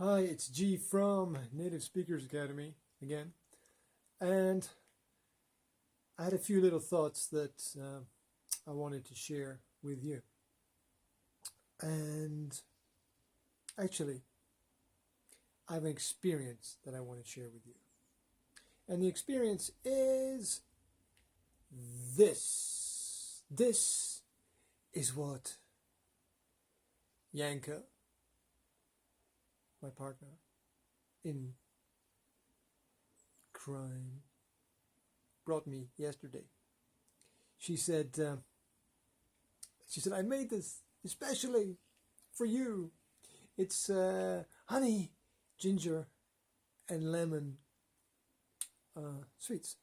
Hi, it's G from Native Speakers Academy again, and I had a few little thoughts that I wanted to share with you. And actually, I have an experience that I want to share with you. And the experience is this. This is what Yanka, my partner in crime, brought me yesterday. She said, I made this especially for you. It's honey, ginger, and lemon sweets.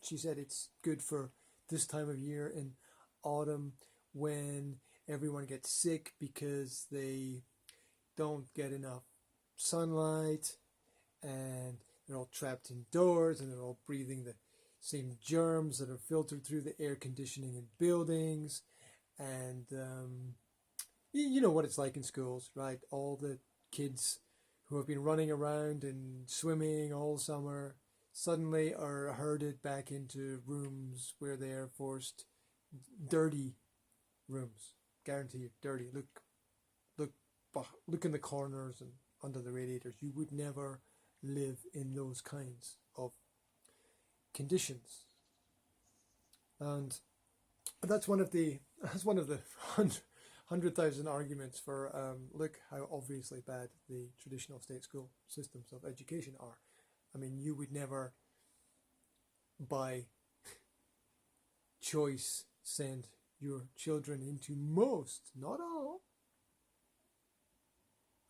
She said it's good for this time of year in autumn when everyone gets sick because they don't get enough sunlight and they're all trapped indoors and they're all breathing the same germs that are filtered through the air conditioning in buildings. And you know what it's like in schools, right? All the kids who have been running around and swimming all summer suddenly are herded back into rooms where they are forced, dirty rooms, guarantee you, dirty. Look in the corners and under the radiators. You would never live in those kinds of conditions. And that's one of the 100,000 arguments for look how obviously bad the traditional state school systems of education are. I mean, you would never by choice send your children into most, not all.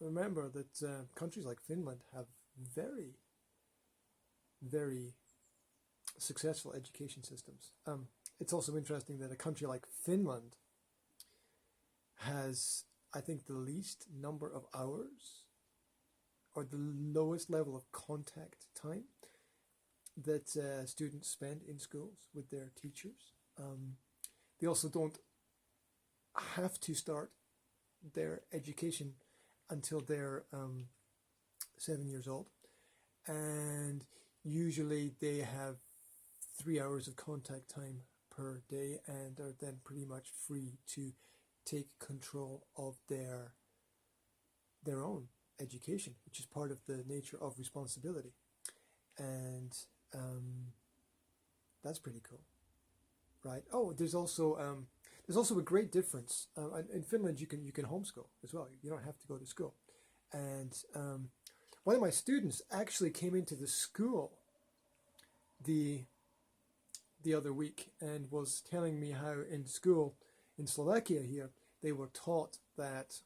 Remember that countries like Finland have very, very successful education systems. It's also interesting that a country like Finland has, I think, the least number of hours or the lowest level of contact time that students spend in schools with their teachers. They also don't have to start their education until they're 7 years old, and usually they have 3 hours of contact time per day and are then pretty much free to take control of their own education, which is part of the nature of responsibility. And that's pretty cool, right? Oh, there's also a great difference. In Finland, you can homeschool as well. You don't have to go to school. And one of my students actually came into the school the other week and was telling me how in school in Slovakia here they were taught that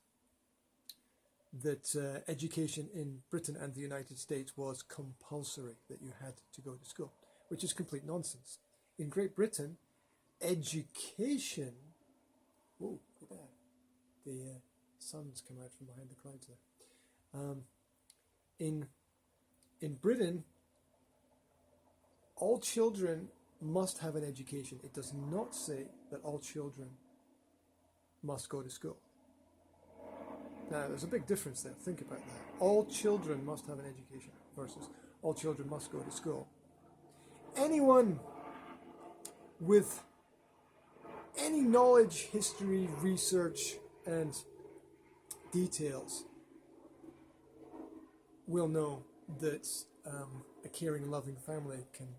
education in Britain and the United States was compulsory, that you had to go to school, which is complete nonsense. In Great Britain, education. Whoa, look at that. The sun's come out from behind the clouds there. In Britain, all children must have an education. It does not say that all children must go to school. Now, there's a big difference there. Think about that. All children must have an education versus all children must go to school. Anyone with any knowledge, history, research, and details will know that a caring, loving family can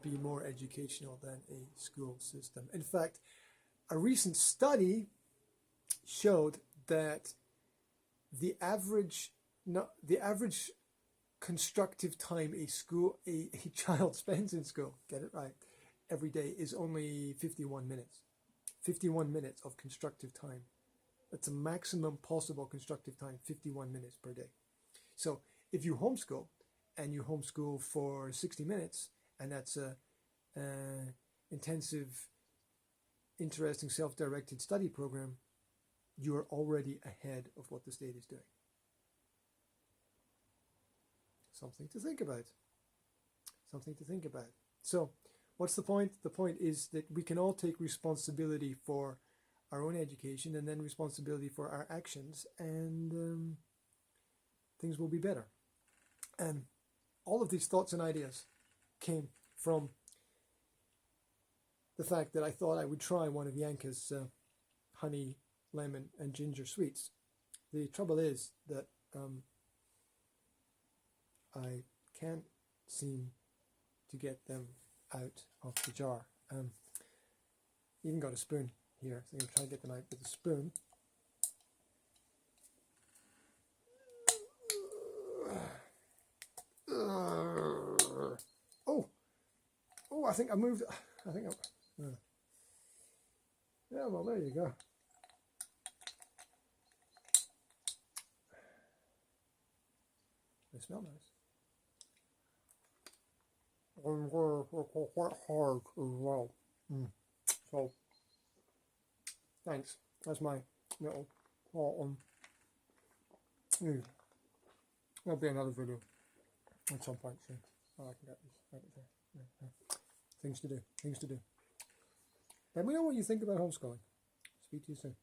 be more educational than a school system. In fact, a recent study showed that the average constructive time a child spends in school, get it right, every day is only 51 minutes. 51 minutes of constructive time. That's a maximum possible constructive time, 51 minutes per day. So if you homeschool, and you homeschool for 60 minutes, and that's a intensive, interesting, self-directed study program, you are already ahead of what the state is doing. Something to think about. Something to think about. So, what's the point? The point is that we can all take responsibility for our own education, and then responsibility for our actions, and things will be better. And all of these thoughts and ideas came from the fact that I thought I would try one of Yanka's honey, lemon, and ginger sweets. The trouble is that I can't seem to get them out of the jar. Even got a spoon here, so I'm going to try and get them out with a spoon. Oh, I think I moved. Yeah, well, there you go. They smell nice. Quite hard as well. So, thanks. That's my little thought on. There'll be another video at some point soon. I can get this out of there. Yeah. Things to do. Let me know what you think about homeschooling. Speak to you soon.